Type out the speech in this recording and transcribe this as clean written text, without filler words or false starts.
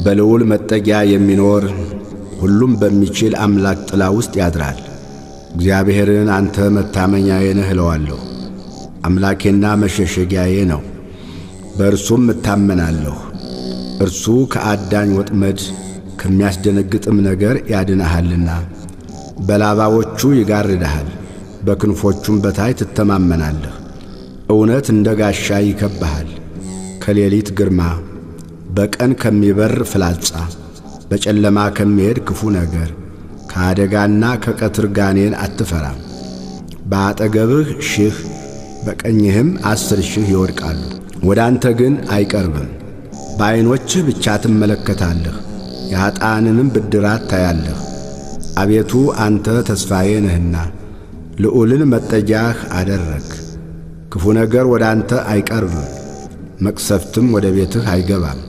በልዑል መጠጊያ የሚኖር ሁሉም በሚችል አምላክ ጥላ ውስጥ ያድራል። እግዚአብሔርን አንተ መታመኛዬ ነህ እለዋለሁ። አምላኬና መሸሸጊያዬ ነው፣ በእርሱም እታመናለሁ። እርሱ ከአዳኝ ወጥመድ ከሚያስደነግጥም ነገር ያድንሃልና። በላባዎቹ ይጋርድሃል፣ በክንፎቹም በታች ትተማመናለህ። እውነት እንደ ጋሻ ይከብብሃል። ከሌሊት ግርማ፣ በቀን ከሚበር ፍላጻ፣ በጨለማ ከሚሄድ ክፉ ነገር፣ ከአደጋና ከቀትር ጋኔን አትፈራም። በአጠገብህ 1000 በቀኝህም 10,000 ይወድቃሉ፣ ወደ አንተ ግን አይቀርብም። በዓይኖችህ ብቻ ትመለከታለህ፣ የኃጥአንንም ብድራት ታያለህ። አቤቱ አንተ ተስፋዬ ነህና ልዑልን መጠጊያህ አደረግህ። ክፉ ነገር ወደ አንተ አይቀርብም፣ መቅሰፍትም ወደ ቤትህ አይገባም።